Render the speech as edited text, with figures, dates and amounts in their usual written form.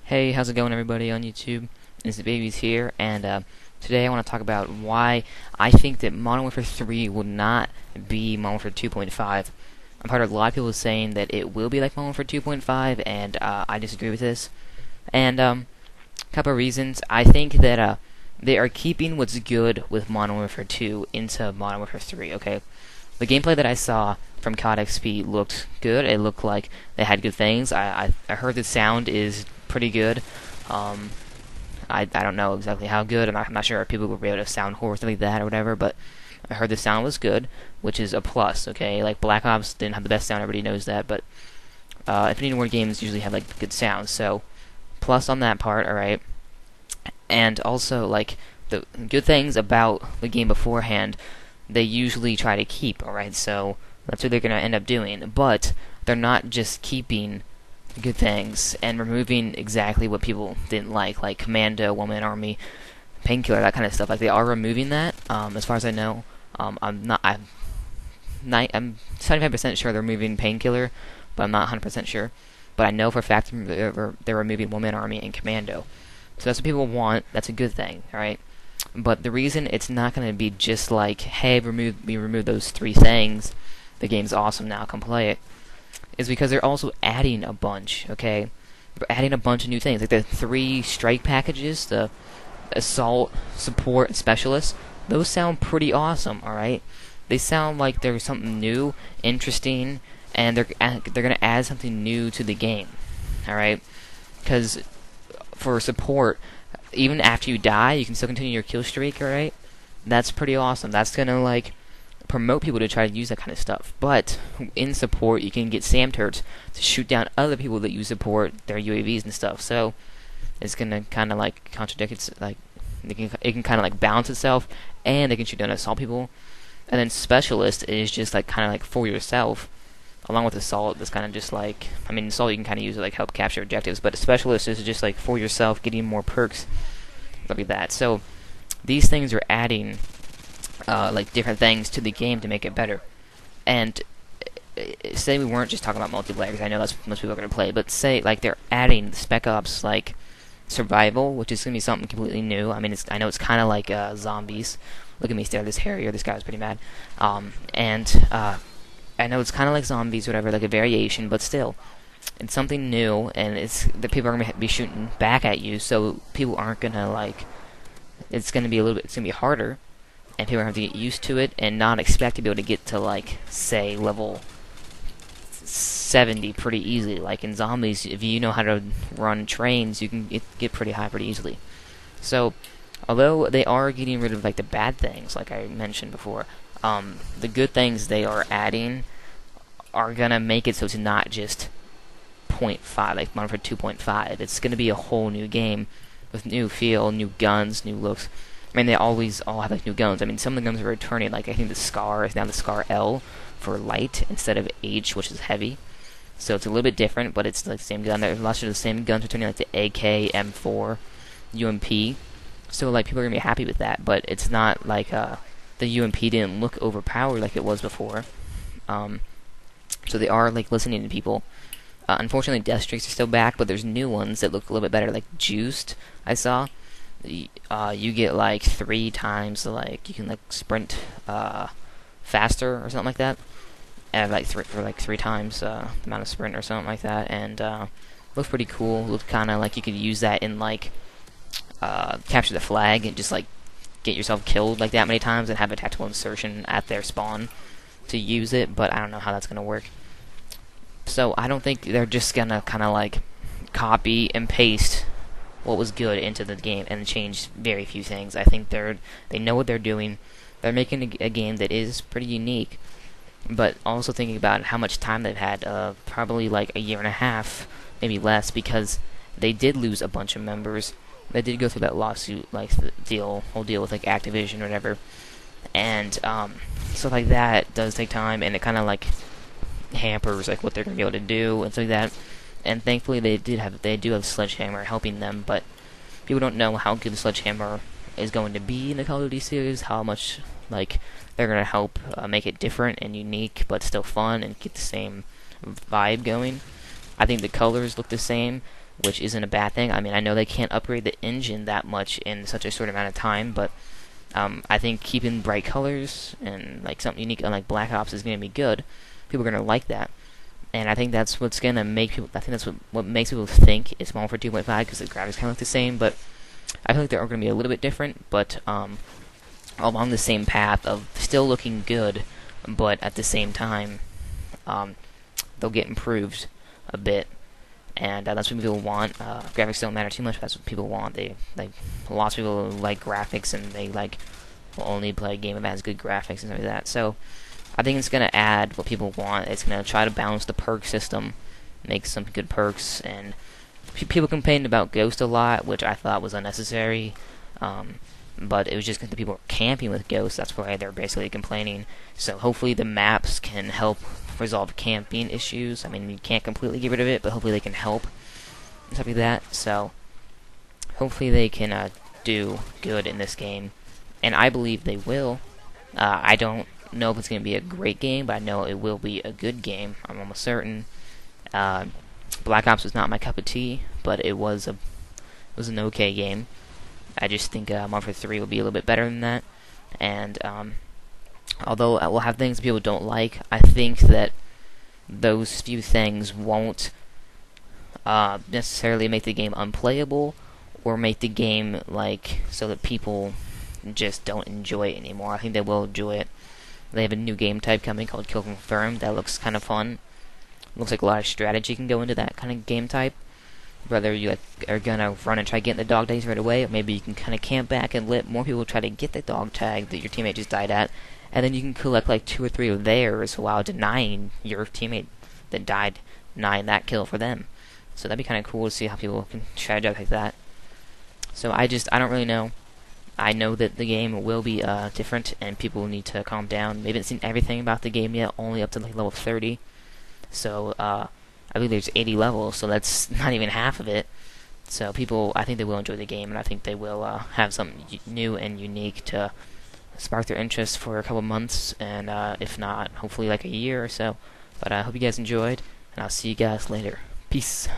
Hey, how's it going, everybody on YouTube? Inocentbabyz here, and today I want to talk about why I think that Modern Warfare 3 will not be Modern Warfare 2.5. I've heard a lot of people saying that it will be like Modern Warfare 2.5, and I disagree with this. And a couple of reasons. I think that they are keeping what's good with Modern Warfare 2 into Modern Warfare 3. Okay, the gameplay that I saw from COD XP looked good. It looked like they had good things. I heard the sound is pretty good. Um, I don't know exactly how good. I'm not sure if people will be able to sound horror like that or whatever, but I heard the sound was good, which is a plus. Okay, like Black Ops didn't have the best sound. Everybody knows that, but Infinity Ward games usually have like good sound. So plus on that part. All right, and also like the good things about the game beforehand, they usually try to keep. All right, so that's what they're gonna end up doing, but they're not just keeping good things and removing exactly what people didn't like Commando, One Man Army, Painkiller, that kind of stuff. Like they are removing that. As far as I know, I'm 75% sure they're removing Painkiller, but I'm not 100% sure. But I know for a fact they're removing One Man Army and Commando. So that's what people want. That's a good thing, all right. But the reason it's not going to be just like, hey, we remove those three things, the game's awesome now, come play it, is because they're also adding a bunch, okay? They're adding a bunch of new things, like the 3 strike packages, the assault, support, and specialist. Those sound pretty awesome, alright? They sound like there's something new, interesting, and they're gonna add something new to the game, alright? Because for support, even after you die, you can still continue your kill streak, alright? That's pretty awesome. That's gonna, like, promote people to try to use that kind of stuff. But in support, you can get SAM turrets to shoot down other people that you support their UAVs and stuff. So it's gonna kind of like contradict. It's like it can kind of like balance itself, and they can shoot down assault people. And then specialist is just like kind of like for yourself, along with assault. That's kind of just like, I mean, assault you can kind of use it like help capture objectives, but a specialist is just like for yourself, getting more perks like that. So these things are adding like different things to the game to make it better. And say we weren't just talking about multiplayer, because I know that's what most people are going to play, but say like they're adding the Spec Ops like survival, which is going to be something completely new. I mean, I know it's kind of like zombies. Look at me stare, this Harrier, this guy was pretty mad. I know it's kind of like zombies, whatever, like a variation, but still, it's something new, and it's the people are going to be shooting back at you, so people aren't going to like. It's going to be it's going to be harder, and people are going to have to get used to it and not expect to be able to get to, like, say, level 70 pretty easily. Like in zombies, if you know how to run trains, you can get pretty high pretty easily. So, although they are getting rid of, like, the bad things, like I mentioned before, the good things they are adding are going to make it so it's not just .5, like Modern Warfare 2.5. It's going to be a whole new game with new feel, new guns, new looks. I mean, they always all have like new guns. I mean, some of the guns are returning. Like I think the Scar is now the Scar L for light instead of H, which is heavy. So it's a little bit different, but it's like the same gun. There's lots of the same guns returning, like the AK, M4, UMP. So like people are gonna be happy with that. But it's not like the UMP didn't look overpowered like it was before. So they are like listening to people. Unfortunately, death streaks are still back, but there's new ones that look a little bit better, like Juiced. I saw. You get like 3 times, like you can like sprint faster or something like that, and like three times the amount of sprint or something like that, and looks pretty cool. Looks kind of like you could use that in like capture the flag and just like get yourself killed like that many times and have a tactical insertion at their spawn to use it. But I don't know how that's gonna work. So I don't think they're just gonna kind of like copy and paste what was good into the game and change very few things. I think they know what they're doing. They're making a game that is pretty unique, but also thinking about how much time they've had, probably like a year and a half, maybe less, because they did lose a bunch of members. They did go through that lawsuit, like the whole deal with like Activision or whatever, and stuff like that does take time, and it kind of like hampers like what they're gonna be able to do and stuff like that. And thankfully they do have Sledgehammer helping them, but people don't know how good the Sledgehammer is going to be in the Call of Duty series, how much like they're going to help make it different and unique, but still fun and get the same vibe going. I think the colors look the same. which isn't a bad thing. I mean, I know they can't upgrade the engine that much in such a short amount of time, but I think keeping bright colors and like something unique unlike Black Ops is going to be good. People are going to like that, and I think that's what's going to make people. I think that's what makes people think it's Modern Warfare 2.5 because the graphics kind of look the same, but I feel like they're going to be a little bit different, but along the same path of still looking good, but at the same time, they'll get improved a bit. And that's what people want. Graphics don't matter too much. But that's what people want. They like lots of people like graphics, and they like will only play a game that has good graphics and stuff like that. So I think it's gonna add what people want. It's gonna try to balance the perk system, make some good perks. And people complained about Ghost a lot, which I thought was unnecessary. But it was just because the people were camping with Ghost. That's why they're basically complaining. So hopefully the maps can help resolve camping issues. I mean, you can't completely get rid of it, but hopefully they can help and stuff like that. So hopefully they can do good in this game, and I believe they will. I don't know if it's going to be a great game, but I know it will be a good game. I'm almost certain. Black Ops was not my cup of tea, but it was an okay game. I just think Modern Warfare 3 will be a little bit better than that, and although we'll have things people don't like, I think that those few things won't necessarily make the game unplayable or make the game like so that people just don't enjoy it anymore. I think they will enjoy it. They have a new game type coming called Kill Confirmed that looks kind of fun. Looks like a lot of strategy can go into that kind of game type. Whether you are gonna run and try getting the dog tags right away, or maybe you can kind of camp back and let more people try to get the dog tag that your teammate just died at, and then you can collect like 2 or 3 of theirs while denying your teammate that died, denying that kill for them. So that'd be kind of cool to see how people can strategize like that. So I don't really know. I know that the game will be different, and people need to calm down. They haven't seen everything about the game yet, only up to like level 30. So I believe there's 80 levels, so that's not even half of it. So people, I think they will enjoy the game, and I think they will have something new and unique to spark their interest for a couple months, and if not, hopefully like a year or so. But I hope you guys enjoyed, and I'll see you guys later. Peace.